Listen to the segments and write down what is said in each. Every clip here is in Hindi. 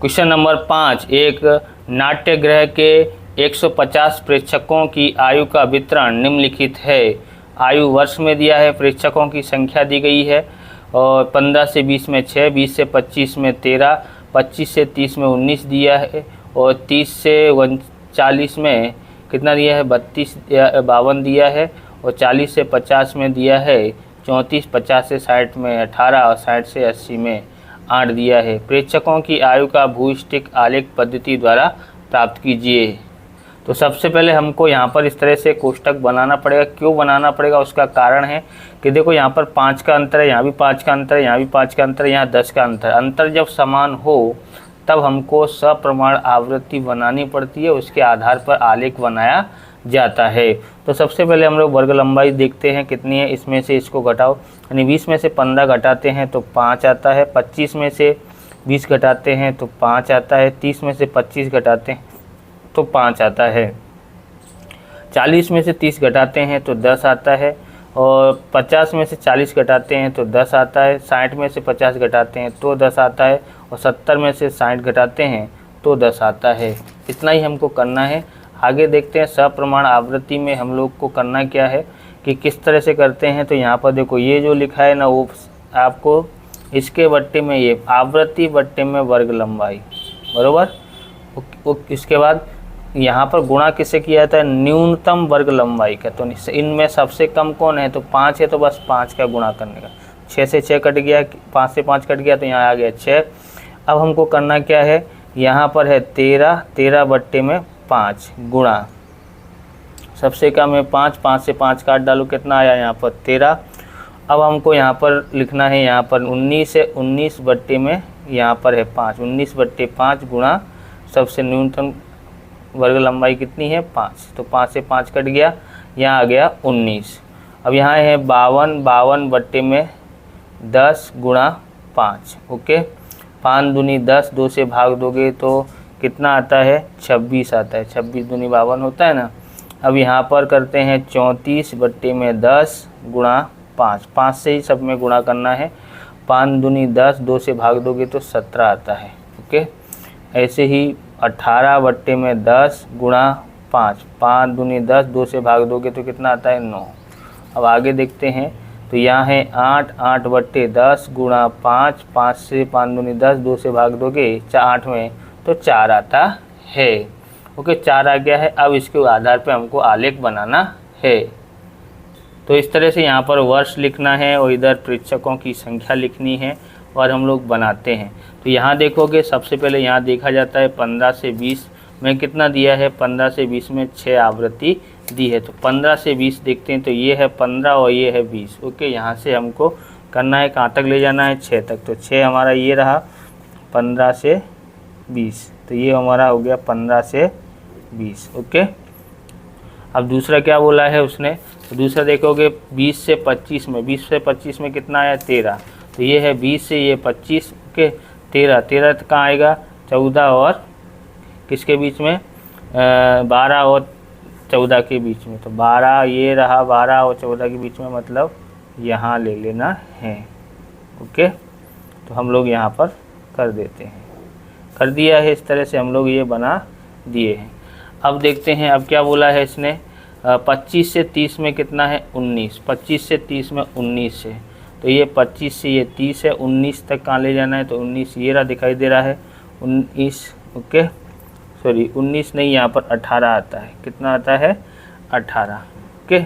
क्वेश्चन नंबर 5, एक नाट्यगृह के 150 प्रेक्षकों की आयु का वितरण निम्नलिखित है। आयु वर्ष में दिया है, प्रेक्षकों की संख्या दी गई है और 15 से 20 में 6, 20 से 25 में 13, 25 से 30 में 19 दिया है और 30 से 40 में कितना दिया है, 32 52 दिया है और 40 से 50 में दिया है 34, 50 से 60 में 18 और 60 से 80 में 8 दिया है। प्रेक्षकों की आयु का भूइष्टिक आलेख पद्धति द्वारा प्राप्त कीजिए। तो सबसे पहले हमको यहाँ पर इस तरह से कोष्टक बनाना पड़ेगा। क्यों बनाना पड़ेगा, उसका कारण है कि देखो यहाँ पर 5 का अंतर है, यहाँ भी 5 का अंतर है, यहाँ भी 5 का अंतर है, यहाँ 10 का अंतर जब समान हो तब हमको सप्रमाण आवृत्ति बनानी पड़ती है, उसके आधार पर आलेख बनाया जाता है। तो सबसे पहले हम लोग वर्ग लंबाई देखते हैं कितनी है, इसमें से इसको घटाओ, यानी 20 में से 15 घटाते हैं तो 5 आता है, 25 में से 20 घटाते हैं तो 5 आता है, 30 में से 25 घटाते हैं तो 5 आता है, 40 में से 30 घटाते हैं तो 10 आता है और 50 में से 40 घटाते हैं तो 10 आता है, 60 में से 50 घटाते हैं तो 10 आता है और 70 में से 60 घटाते हैं तो 10 आता है। इतना ही हमको करना है। आगे देखते हैं सप्रमाण आवृत्ति में हम लोग को करना क्या है कि किस तरह से करते हैं। तो यहाँ पर देखो ये जो लिखा है ना, वो आपको इसके बट्टे में ये आवृत्ति बट्टे में वर्ग लंबाई, बरोबर। इसके बाद यहाँ पर गुणा किससे किया जाता है, न्यूनतम वर्ग लंबाई का। तो इनमें सबसे कम कौन है, तो 5 है, तो बस 5 का गुणा करने का। 6 से 6 कट गया, 5 से 5 कट गया तो यहाँ आ गया 6। अब हमको करना क्या है, यहाँ पर है 13, 13 बट्टे में 5 गुणा सबसे कम है 5, 5 से 5 काट डालो, कितना आया यहाँ पर 13। अब हमको यहाँ पर लिखना है, यहाँ पर 19 है, 19 बट्टे में यहाँ पर है 5, 19 बट्टे 5 गुणा सबसे न्यूनतम वर्ग लंबाई कितनी है 5, तो 5 से 5 कट गया, यहाँ आ गया 19। अब यहाँ है 52, 52 बट्टे में 10 गुणा 5, ओके। 5 दूनी 10, 2 से भाग दोगे तो कितना आता है 26 आता है, 26 दूनी 52 होता है ना। अब यहाँ पर करते हैं 34 बट्टे में 10 गुणा 5, 5 से ही सब में गुणा करना है। 5 दूनी 10, 2 से भाग दोगे तो 17 आता है, ओके। ऐसे ही 18 बट्टे में 10 गुणा 5, 5 दूनी 10, 2 से भाग दोगे तो कितना आता है 9। अब आगे देखते हैं, तो यहाँ है 8, 8 बट्टे 10 गुणा 5, 5 से 5 दूनी 10, 2 से भाग दोगे 8 में तो 4 आता है, ओके। 4 आ गया है। अब इसके आधार पे हमको आलेख बनाना है। तो इस तरह से यहाँ पर वर्ष लिखना है और इधर प्रेक्षकों की संख्या लिखनी है और हम लोग बनाते हैं। तो यहाँ देखोगे सबसे पहले यहाँ देखा जाता है 15 से 20 में कितना दिया है, 15 से 20 में 6 आवृत्ति दी है। तो 15 से 20 देखते हैं, तो ये है 15 और ये है 20, ओके। यहाँ से हमको करना है, कहाँ तक ले जाना है 6 तक। तो 6 हमारा ये रहा 15 से 20, तो ये हमारा हो गया 15 से 20, ओके। अब दूसरा क्या बोला है उसने, तो दूसरा देखोगे 20 से 25 में, 20 से 25 में कितना आया 13, तो ये है 20 से ये 25, ओके। 13, 13 कहाँ आएगा 14 और किसके बीच में 12 और 14 के बीच में। तो 12 ये रहा, 12 और 14 के बीच में, मतलब यहाँ ले लेना है, ओके। तो हम लोग यहाँ पर कर देते हैं, कर दिया है। इस तरह से हम लोग ये बना दिए हैं। अब देखते हैं अब क्या बोला है इसने, 25 से 30 में कितना है 19, 25 से 30 में 19 है, तो ये 25 से ये 30 है, 19 तक कहाँ ले जाना है, तो 19 ये रहा दिखाई दे रहा है 19, ओके। सॉरी 19 नहीं, यहाँ पर 18 आता है, कितना आता है 18, ओके।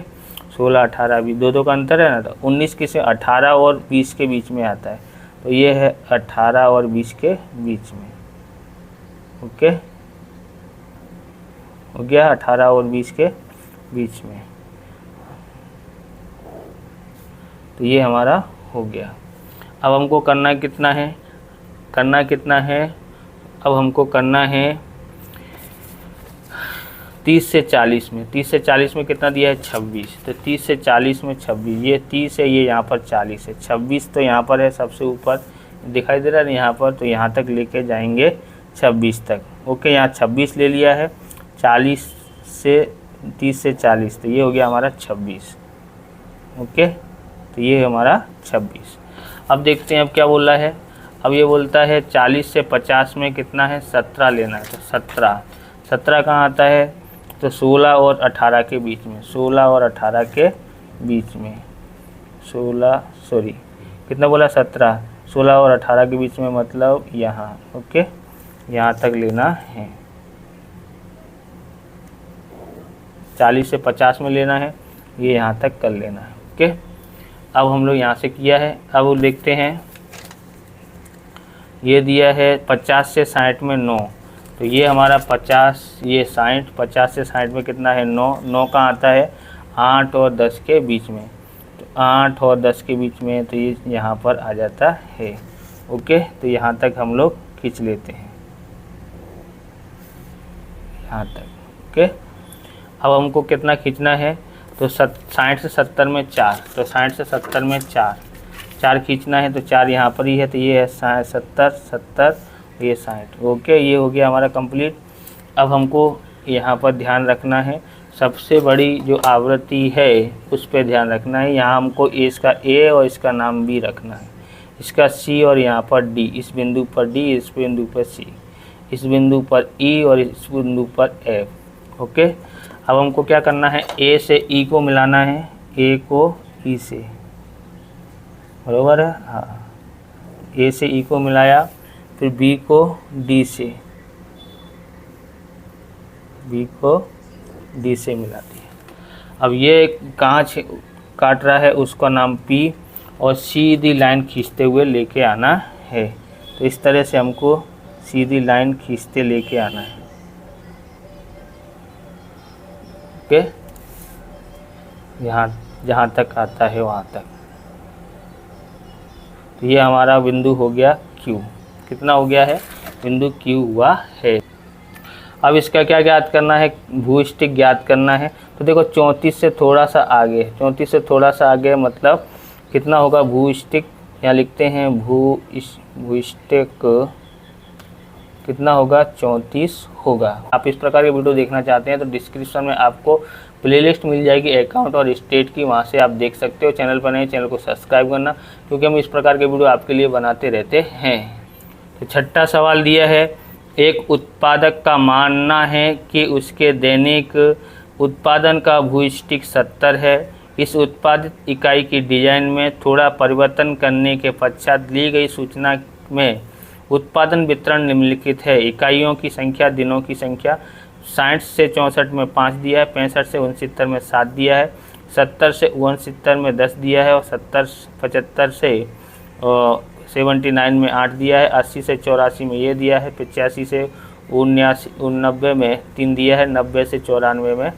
16 18 भी दो का अंतर है ना, तो 19 किसे 18 और 20 के बीच में आता है, तो ये है 18 और 20 के बीच में, ओके। हो गया 18 और 20 के बीच में, तो ये हमारा हो गया। अब हमको करना कितना है, अब हमको करना है 30 से 40 में, 30 से 40 में कितना दिया है 26, तो 30 से 40 में 26, ये 30 है, ये यहाँ पर 40 है, 26 तो यहाँ पर है सबसे ऊपर दिखाई दे रहा है यहाँ पर, तो यहाँ तक लेके जाएंगे 26 तक, ओके। यहाँ 26 ले लिया है, 40 से 30 से 40, तो ये हो गया हमारा 26, ओके। तो ये हमारा 26। अब देखते हैं अब क्या बोला है, अब ये बोलता है 40 से 50 में कितना है, 17 लेना है। तो 17 कहाँ आता है, तो 16 और 18 के बीच में, 16 और 18 के बीच में, 16 सॉरी कितना बोला, 17, 16 और 18 के बीच में, मतलब यहाँ। ओके, यहाँ तक लेना है। 40 से 50 में लेना है, ये यहाँ तक कर लेना है। ओके, अब हम लोग यहाँ से किया है। अब देखते हैं, ये दिया है 50 से 60 में 9, तो ये हमारा 50, ये 60, 50 से 60 में कितना है, 9। 9 कहाँ आता है, 8 और 10 के बीच में, तो 8 और 10 के बीच में, तो ये यहाँ पर आ जाता है। ओके, तो यहाँ तक हम लोग खींच लेते हैं, यहाँ तक। ओके, अब हमको कितना खींचना है, तो 60 से 70 में 4, तो 60 से 70 में 4 खींचना है, तो 4 यहाँ पर ही है, तो ये है 70, ये 60। ओके, ये हो गया हमारा कंप्लीट। अब हमको यहाँ पर ध्यान रखना है, सबसे बड़ी जो आवृत्ति है उस पर ध्यान रखना है। यहाँ हमको इसका ए और इसका नाम भी रखना है, इसका सी और यहाँ पर डी, इस बिंदु पर डी, इस बिंदु पर सी, इस बिंदु पर ई और इस बिंदु पर एफ। ओके, अब हमको क्या करना है, ए से ई को मिलाना है, ए को ई से, बराबर है। हाँ, ए से ई को मिलाया, फिर बी को डी से, बी को डी से मिला दिया। अब ये कहाँ काट रहा है, उसका नाम पी, और सीधी लाइन खींचते हुए लेके आना है। तो इस तरह से हमको सीधी लाइन खींचते लेके आना है। ओके, यहाँ जहाँ तक आता है वहाँ तक। तो ये हमारा बिंदु हो गया Q। कितना हो गया है, बिंदु Q हुआ है। अब इसका क्या ज्ञात करना है, भूस्टिक ज्ञात करना है। तो देखो 34 से थोड़ा सा आगे, 34 से थोड़ा सा आगे मतलब कितना होगा, भूस्टिक, यहाँ लिखते हैं भूस्टिक कितना होगा, 34 होगा। आप इस प्रकार के वीडियो देखना चाहते हैं तो डिस्क्रिप्शन में आपको प्लेलिस्ट मिल जाएगी अकाउंट और स्टेट की, वहाँ से आप देख सकते हो। चैनल पर नए, चैनल को सब्सक्राइब करना, क्योंकि हम इस प्रकार के वीडियो आपके लिए बनाते रहते हैं। तो छठा सवाल दिया है, एक उत्पादक का मानना है कि उसके दैनिक उत्पादन का भूस्टिक 70 है। इस उत्पादित इकाई की डिजाइन में थोड़ा परिवर्तन करने के पश्चात दी गई सूचना में उत्पादन वितरण निम्नलिखित है। इकाइयों की संख्या, दिनों की संख्या 60 से 64 में 5 दिया है, 65 से 69 में 7 दिया है, 70 से 69 में 10 दिया है, और 75 से 79 में 8 दिया है, 80 से 84 में ये दिया है, 85 से 89 में 3 दिया है, 90 से 94 में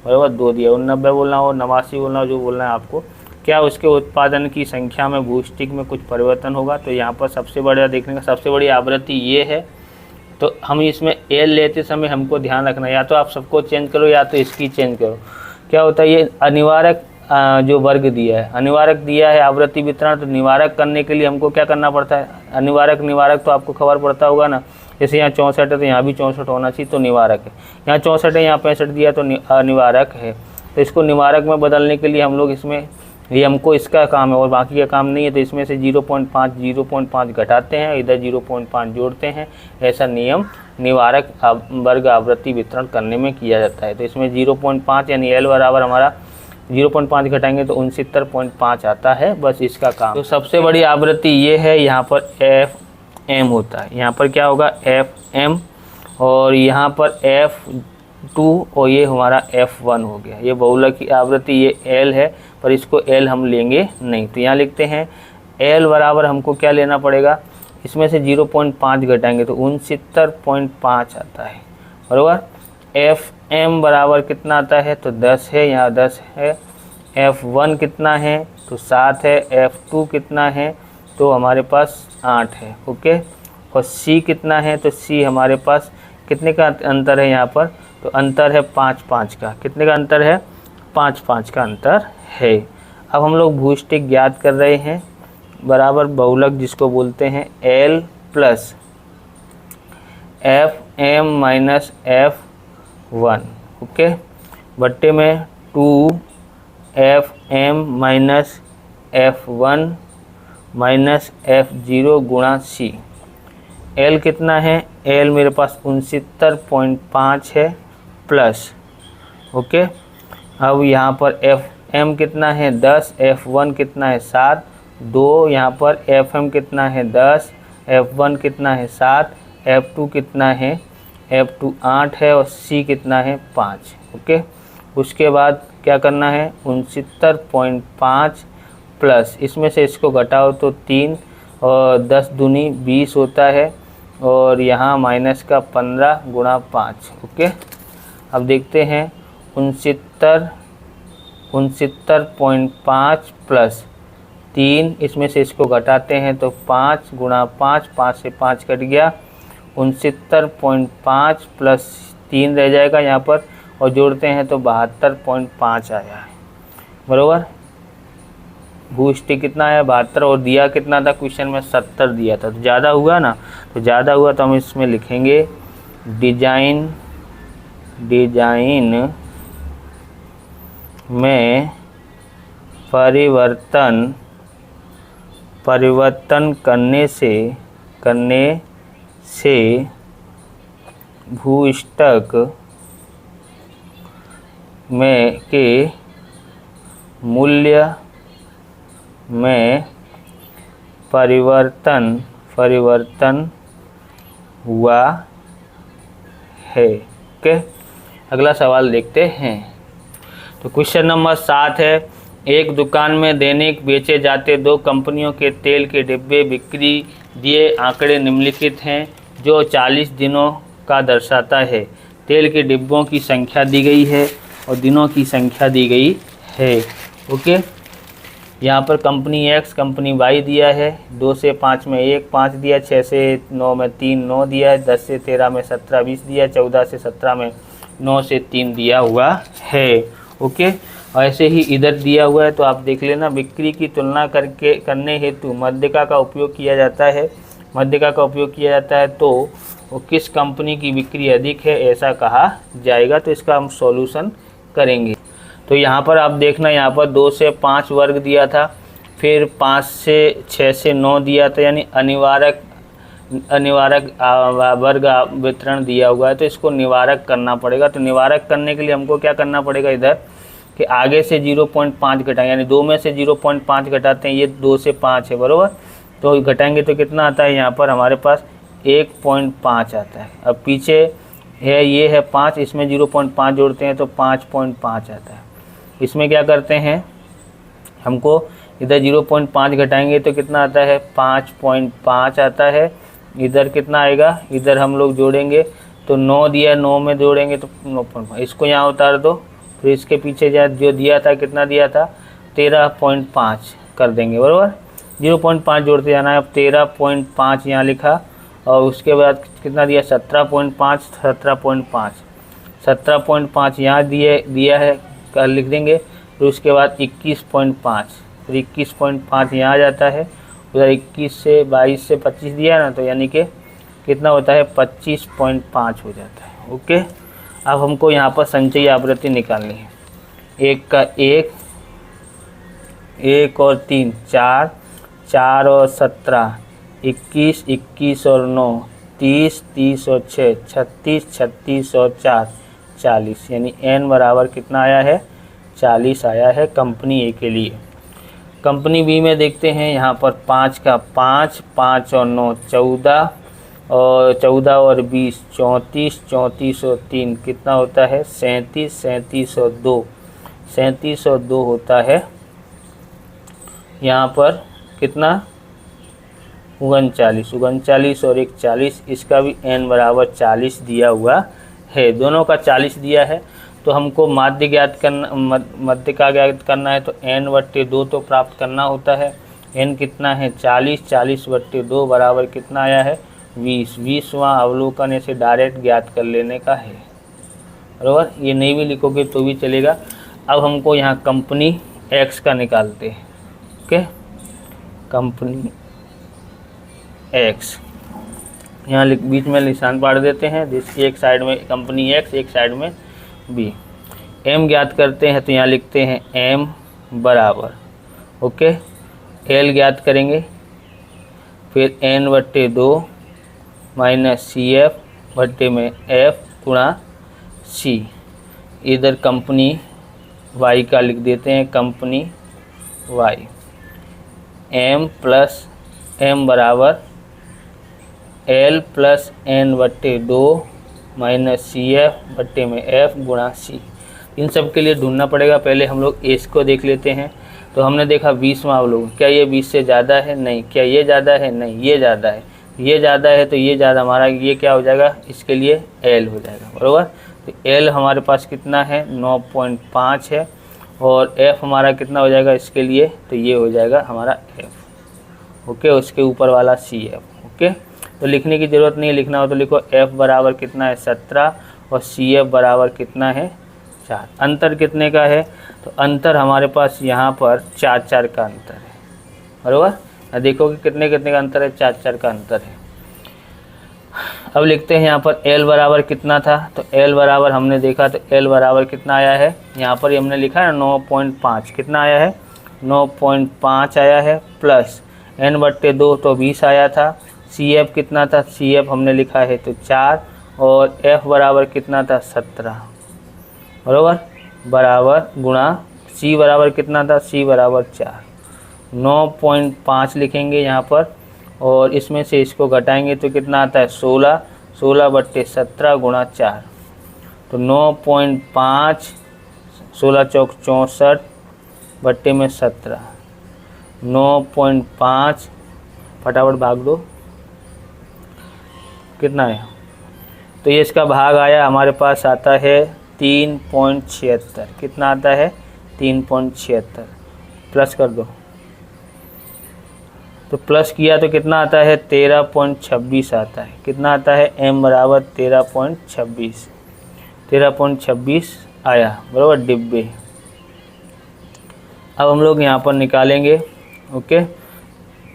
बराबर 2 दिया। 89 बोलना हो, 89 बोलना हो, जो बोलना है आपको। क्या उसके उत्पादन की संख्या में भूस्टिक में कुछ परिवर्तन होगा, तो यहाँ पर सबसे बड़ा देखने का सबसे बड़ी आवृत्ति ये है। तो हम इसमें एल लेते समय हमको ध्यान रखना, या तो आप सबको चेंज करो या तो इसकी चेंज करो। क्या होता है, ये अनिवार्य जो वर्ग दिया है, अनिवार्य दिया है आवृत्ति वितरण, तो निवारक करने के लिए हमको क्या करना पड़ता है, अनिवारक निवारक तो आपको खबर पड़ता होगा ना। जैसे यहाँ 64 है तो यहाँ भी 64 होना चाहिए, तो निवारक है। यहाँ 64 है, यहाँ 65 दिया तो अनिवारक है। तो इसको निवारक में बदलने के लिए हम लोग इसमें, ये हमको इसका काम है और बाकी का काम नहीं है, तो इसमें से 0.5 घटाते हैं, इधर 0.5 जोड़ते हैं। ऐसा नियम निवारक वर्ग आवृत्ति वितरण करने में किया जाता है। तो इसमें 0.5 यानी एल बराबर हमारा 0.5 घटाएंगे तो 69.5 आता है, बस इसका काम। तो सबसे बड़ी आवृत्ति ये है, यहाँ पर FM होता है, यहाँ पर क्या होगा FM, और यहाँ पर F2, और ये हमारा F1 हो गया। ये बहुलक की आवृत्ति, ये L है, पर इसको L हम लेंगे नहीं। तो यहाँ लिखते हैं L बराबर हमको क्या लेना पड़ेगा, इसमें से 0.5 घटाएंगे तो 69.5 आता है, बराबर। FM बराबर कितना आता है, तो 10 है, यहाँ 10 है। F1 कितना है, तो 7 है। F2 कितना है, तो हमारे पास 8 है। ओके, और C कितना है, तो C हमारे पास कितने का अंतर है यहाँ पर, तो अंतर है 5 का। कितने का अंतर है, 5 का अंतर है। अब हम लोग भूस्टिक ज्ञात कर रहे हैं, बराबर बहुलक जिसको बोलते हैं L plus FM minus F1, okay, बट्टे में 2FM minus F1 minus F0 गुणा सी। L कितना है, L मेरे पास 69.5 है प्लस, ओके। अब यहाँ पर FM कितना है 10, F1 कितना है 7, 2 यहाँ पर FM कितना है 10, F1 कितना है 7, F2 कितना है, F2 8 है और C कितना है 5, ओके। उसके बाद क्या करना है 69.5 प्लस, इसमें से इसको घटाओ तो 3 और 10 दूनी 20 होता है और यहाँ माइनस का 15 गुणा 5, ओके। अब देखते हैं 69.5 प्लस 3, इसमें से इसको घटाते हैं तो 5 गुणा 5, 5 से 5 कट गया, 69.5 प्लस 3 रह जाएगा यहाँ पर और जोड़ते हैं तो 72.5 आया है, बरोबर। भूष्टि कितना आया 72 और दिया कितना था क्वेश्चन में 70 दिया था, तो ज़्यादा हुआ ना, तो ज़्यादा हुआ तो हम इसमें लिखेंगे डिजाइन में परिवर्तन करने से भूस्टक में के मूल्य में परिवर्तन हुआ है, ओके। अगला सवाल देखते हैं। तो क्वेश्चन नंबर 7 है, एक दुकान में दैनिक बेचे जाते 2 कंपनियों के तेल के डिब्बे बिक्री दिए आंकड़े निम्नलिखित हैं जो 40 दिनों का दर्शाता है। तेल के डिब्बों की संख्या दी गई है और दिनों की संख्या दी गई है, ओके। यहाँ पर कंपनी X कंपनी Y दिया है, 2 से 5 में 1 5 दिया, 6 से 9 में 3 9 दिया है, 10 से 13 में 17 20 दिया, 14 से 17 में 9 से 3 दिया हुआ है, ओके। ऐसे ही इधर दिया हुआ है तो आप देख लेना। बिक्री की तुलना करने हेतु मध्यिका का उपयोग किया जाता है। मध्यिका का उपयोग किया जाता है तो वो किस कंपनी की बिक्री अधिक है ऐसा कहा जाएगा। तो इसका हम सॉल्यूशन करेंगे। तो यहाँ पर आप देखना, यहाँ पर 2 से 5 वर्ग दिया था, फिर 5 से 6 से 9 दिया था, यानी अनिवारक वर्ग वितरण दिया हुआ है। तो इसको निवारक करना पड़ेगा। तो निवारक करने के लिए हमको क्या करना पड़ेगा, इधर कि आगे से 0.5 घटाएं, यानी 2 में से 0.5 घटाते हैं, ये 2 से 5 है, बरोबर। तो घटाएंगे तो कितना आता है, यहाँ पर हमारे पास 1.5 आता है। अब पीछे है ये है 5, इसमें 0.5 जोड़ते हैं तो 5.5 आता है। इसमें क्या करते हैं, हमको इधर 0.5 घटाएंगे तो कितना आता है 5.5 आता है। इधर कितना आएगा, इधर हम लोग जोड़ेंगे तो 9 दिया, 9 में जोड़ेंगे तो 9.5, इसको यहाँ उतार दो। फिर इसके पीछे जो दिया था कितना दिया था 13.5 कर देंगे, बराबर। 0.5 जोड़ते जाना है। अब 13.5 यहाँ लिखा और उसके बाद कितना दिया 17.5, 17.5 यहाँ दिया है, कल लिख देंगे। फिर उसके बाद 21.5, फिर 21.5 यहाँ आ जाता है। उधर 21 से 22 से 25 दिया ना, तो यानी कि कितना होता है 25.5 हो जाता है, ओके। अब हमको यहाँ पर संचयी आवृत्ति निकालनी है। 1 का 1, 1 और 3 4, 4 और 17 21, 21 और 9 30, 30 और 6 36, 36 और 4 40, यानी n बराबर कितना आया है 40 आया है कंपनी ए के लिए। कंपनी बी में देखते हैं, यहाँ पर 5 का 5, 5 और 9 14 और 14 और 20 34, 34 और 3 कितना होता है 37, 37 और 2 37 और 2 होता है यहाँ पर कितना 39, 39 और 1 40, इसका भी n बराबर 40 दिया हुआ है। दोनों का 40 दिया है। तो हमको माध्य ज्ञात करना, मध्यिका ज्ञात करना है तो n/2 तो प्राप्त करना होता है। n कितना है 40, 40/2 बराबर कितना आया है 20। 20वां अवलोकन ऐसे डायरेक्ट ज्ञात कर लेने का है, बराबर। ये नहीं भी लिखोगे तो भी चलेगा। अब हमको यहाँ कंपनी x का निकालते हैं, ओके। कंपनी x यहाँ बीच में निशान पाड़ देते हैं, जिसकी एक साइड में कंपनी x, एक साइड में b। m ज्ञात करते हैं तो यहाँ लिखते हैं m बराबर, ओके। l ज्ञात करेंगे, फिर n/2 माइनस CF/F गुणा C। इधर कंपनी Y का लिख देते हैं, company Y। M plus M बराबर L plus n/2 minus CF/F गुणा C। इन सब के लिए ढूंढना पड़ेगा। पहले हम लोग एस को देख लेते हैं। तो हमने देखा 20वां अवलोकन, क्या ये 20 से ज़्यादा है? नहीं। क्या ये ज़्यादा है? नहीं, ये ज़्यादा है। ये ज़्यादा है तो ये ज़्यादा, हमारा ये क्या हो जाएगा? इसके लिए L हो जाएगा, बराबर। तो L हमारे पास कितना है? 9.5 है। और F हमारा कितना हो जाएगा इसके लिए? तो ये हो जाएगा हमारा F, ओके। उसके ऊपर वाला CF, ओके। तो लिखने की ज़रूरत नहीं है, लिखना हो तो लिखो F बराबर कितना है? 17 और CF बराबर कितना है? 4। अंतर कितने का है? तो अंतर हमारे पास यहाँ पर 4 का अंतर है, बराबर। देखो कि कितने कितने का अंतर है? 4 का अंतर है। अब लिखते हैं यहाँ पर L बराबर कितना था? तो L बराबर हमने देखा तो L बराबर कितना आया है? यहाँ पर हमने लिखा है 9.5। कितना आया है? 9.5 आया है। प्लस n/2 तो 20 आया था। CF कितना था? CF हमने लिखा है तो 4। और F बराबर कितना था? 17, बराबर। बराबर गुणा C बराबर कितना था? C बराबर 4। 9.5 लिखेंगे यहाँ पर और इसमें से इसको घटाएंगे तो कितना आता है? 16। 16/17 गुणा 4। तो 9.5, 16 चौक 64 बट्टे में 17। 9.5 फटाफट भाग दो, कितना है? तो ये इसका भाग आया, हमारे पास आता है 3.76। कितना आता है? 3.76। प्लस कर दो, तो प्लस किया तो कितना आता है? 13.26 आता है। कितना आता है? M बराबर 13.26। 13.26 आया, बराबर डिब्बे। अब हम लोग यहाँ पर निकालेंगे, ओके।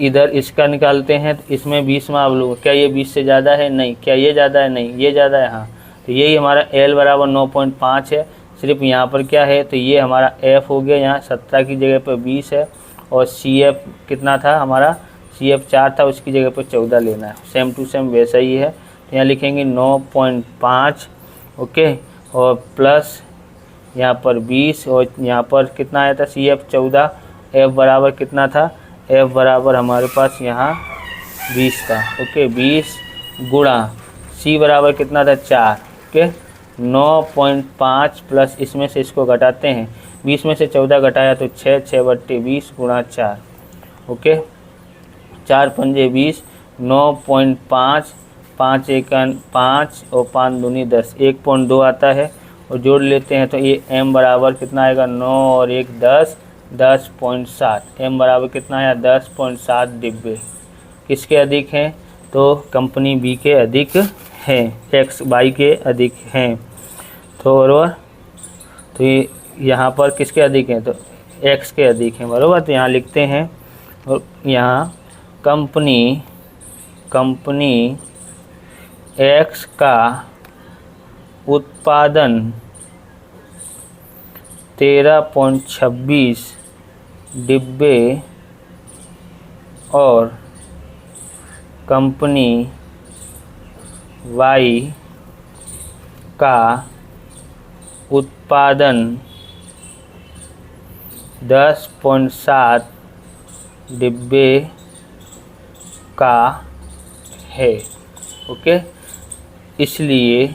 इधर इसका निकालते हैं तो इसमें 20वां अवलोकन, क्या ये 20 से ज़्यादा है? नहीं। क्या ये ज़्यादा है? नहीं, ये ज़्यादा है, हाँ। तो यही हमारा L बराबर 9.5 है। सिर्फ यहाँ पर क्या है? तो ये हमारा F हो गया, यहाँ 17 की जगह पर 20 है। और CF कितना था हमारा? CF 4 था, उसकी जगह पर 14 लेना है। सेम टू सेम वैसा ही है। तो यहाँ लिखेंगे 9.5, ओके। और प्लस यहाँ पर 20 और यहाँ पर कितना आया था? CF 14। F बराबर कितना था? F बराबर हमारे पास यहाँ 20 था, ओके। 20 गुणा C बराबर कितना था? 4, ओके। 9.5 प्लस इसमें से इसको घटाते हैं, 20 में से 14 घटाया तो 6, 6/20 गुणा 4, ओके। 4 पंजे 20, 9.5, 5 एकन 5 और 5 दूनी 10, 1.2 आता है। और जोड़ लेते हैं तो ये M बराबर कितना आएगा? 9 और 1 10, 10.7। M बराबर कितना आया? 10.7 डिब्बे। किसके अधिक हैं? तो कंपनी B के अधिक हैं, X Y के अधिक हैं। तो बराबर, तो ये यहाँ पर किसके अधिक हैं? तो X के अधिक हैं, बराबर। तो यहाँ लिखते हैं, और यहाँ कंपनी X का उत्पादन 13.26 डिब्बे और कंपनी Y का उत्पादन 10.7 डिब्बे का है, ओके। इसलिए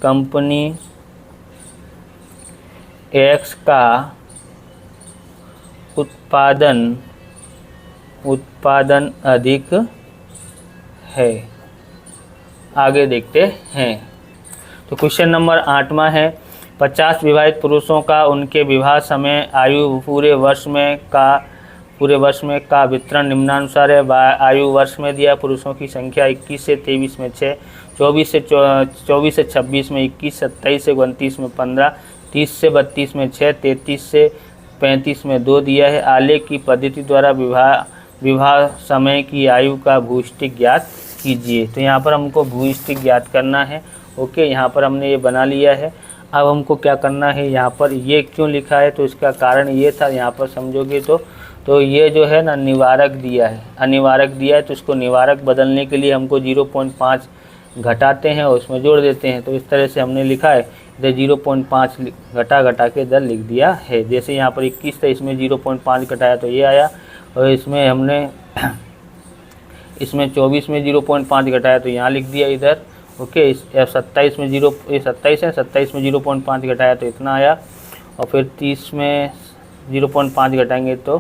कंपनी X का उत्पादन अधिक है। आगे देखते हैं। तो क्वेश्चन नंबर 8वां है, 50 विवाहित पुरुषों का उनके विवाह समय आयु पूरे वर्ष में का वितरण निम्नानुसार है। आयु वर्ष में दिया, पुरुषों की संख्या 21 से 23 में 6, 24 से 26 में 21, 27 से 29 में 15, 30 से 32 में 6, 33 से 35 में 2 दिया है। आलेख की पद्धति द्वारा विवाह समय की आयु का भूइष्टिक ज्ञात कीजिए। तो यहाँ पर हमको भूइष्टिक ज्ञात करना है, ओके। यहाँ पर हमने ये बना लिया है। अब हमको क्या करना है, यहाँ पर ये क्यों लिखा है? तो इसका कारण ये था, यहाँ पर समझोगे तो तो ये जो है ना निवारक दिया है, अनिवारक दिया है, तो इसको निवारक बदलने के लिए हमको 0.5 घटाते हैं और उसमें जोड़ देते हैं। तो इस तरह से हमने लिखा है, इधर 0.5 घटा के इधर लिख दिया है। जैसे यहाँ पर 21 था, इसमें 0.5 घटाया तो ये आया, और इसमें हमने इसमें 24 में 0.5 घटाया तो यहाँ लिख दिया इधर। ओके, 27 में 27 है, 27 में 0.5 घटाया तो इतना आया, और फिर 30 में 0.5 घटाएंगे तो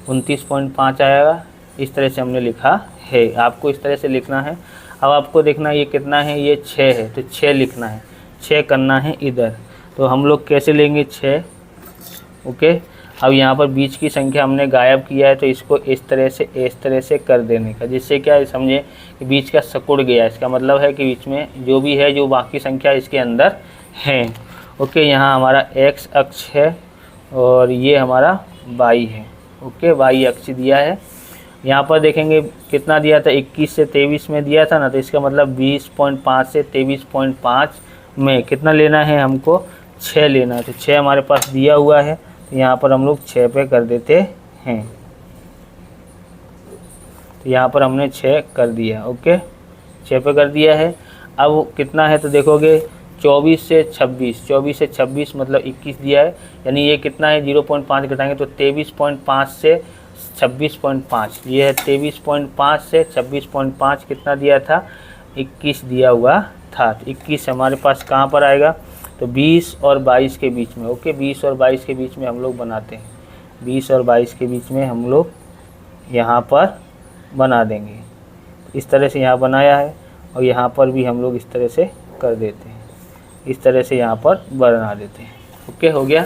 29.5 आएगा। इस तरह से हमने लिखा है, आपको इस तरह से लिखना है। अब आपको देखना ये कितना है, ये 6 है, तो 6 लिखना है, 6 करना है इधर। तो हम लोग कैसे लेंगे 6? ओके, अब यहाँ पर बीच की संख्या हमने गायब किया है, तो इसको इस तरह से कर देने का, जिससे क्या है समझे कि बीच का सिकुड़ गया। इसका मतलब है कि बीच में जो भी है, जो बाकी संख्या इसके अंदर है। ओके, यहाँ हमारा x अक्ष है और ये हमारा y है। ओके, y अक्ष दिया है। यहाँ पर देखेंगे कितना दिया था, 21 से 23 में दिया था ना, तो इसका मतलब 20.5 से 23.5 में कितना लेना है हमको, 6 लेना है। तो 6 हमारे पास दिया हुआ है, तो यहाँ पर हम लोग 6 पे कर देते हैं। तो यहाँ पर हमने 6 कर दिया। ओके, 6 पे कर दिया है। अब कितना है तो देखोगे 24 से 26 मतलब 21 दिया है, यानी ये कितना है 0.5 घटाएंगे तो 23.5 से 26.5, ये है 23.5 से 26.5 कितना दिया था, 21 दिया हुआ था। तो 21 हमारे पास कहाँ पर आएगा, तो 20 और 22 के बीच में। ओके, 20 और 22 के बीच में हम लोग बनाते हैं, 20 और 22 के बीच में हम लोग यहाँ पर बना देंगे। इस तरह से यहाँ बनाया है, और यहाँ पर भी हम लोग इस तरह से कर देते हैं, इस तरह से यहाँ पर बना देते हैं। ओके, हो गया।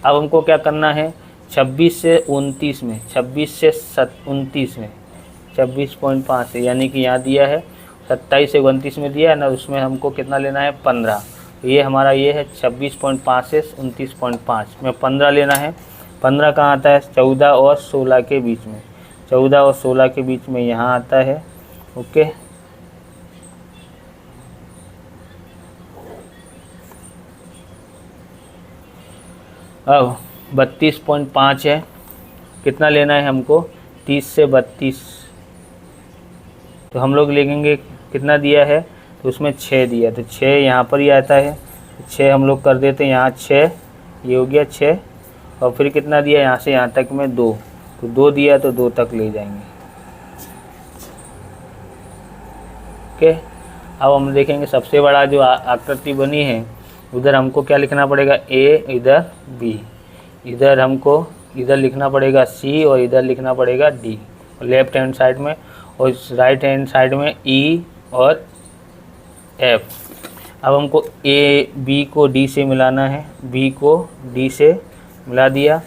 अब हमको क्या करना है, 26 से 29 में, 26 से 29 में 26.5 से, यानी कि यहाँ दिया है 27 से 29 में दिया है ना, उसमें हमको कितना लेना है 15। ये हमारा ये है 26.5 से 29.5 में 15 लेना है। 15 कहाँ आता है, 14 और 16 के बीच में, 14 और 16 के बीच में यहाँ आता है। ओके, अब 32.5 है, कितना लेना है हमको, 30 से 32, तो हम लोग लेंगे कितना दिया है, तो उसमें 6 दिया, तो 6 यहाँ पर ही आता है, 6 हम लोग कर देते हैं यहाँ 6, ये हो गया 6, और फिर कितना दिया यहाँ से यहाँ तक में 2, तो 2 दिया तो 2 तक ले जाएंगे। ओके, अब हम देखेंगे सबसे बड़ा जो आकृति बनी है, उधर हमको क्या लिखना पड़ेगा, A, इधर B, इधर हमको इधर लिखना पड़ेगा C, और इधर लिखना पड़ेगा D लेफ्ट हैंड साइड में, और राइट हैंड साइड में E और F। अब हमको B को D से मिलाना है, B को D से मिला दिया,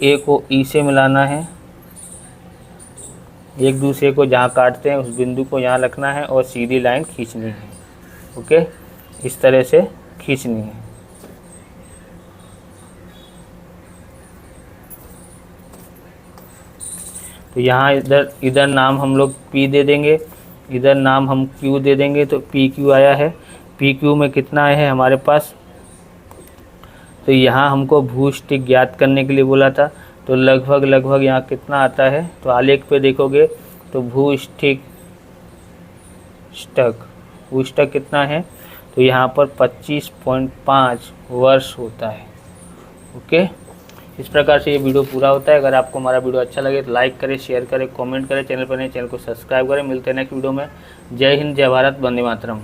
A को E से मिलाना है, एक दूसरे को जहाँ काटते हैं उस बिंदु को यहाँ रखना है, और सीधी लाइन खींचनी है। ओके, इस तरह से खींचनी है। तो यहाँ इधर नाम हम लोग P दे देंगे, इधर नाम हम Q दे देंगे, तो PQ आया है। PQ में कितना है हमारे पास, तो यहाँ हमको भूस्टिक ज्ञात करने के लिए बोला था, तो लगभग यहाँ कितना आता है, तो आलेख पे देखोगे तो भूस्टिक कितना है, तो यहाँ पर 25.5 वर्ष होता है। ओके, इस प्रकार से ये वीडियो पूरा होता है। अगर आपको हमारा वीडियो अच्छा लगे तो लाइक करें, शेयर करें, कमेंट करें, चैनल पर नए चैनल को सब्सक्राइब करें। मिलते हैं नेक्स्ट वीडियो में। जय हिंद, जय भारत, वंदे मातरम।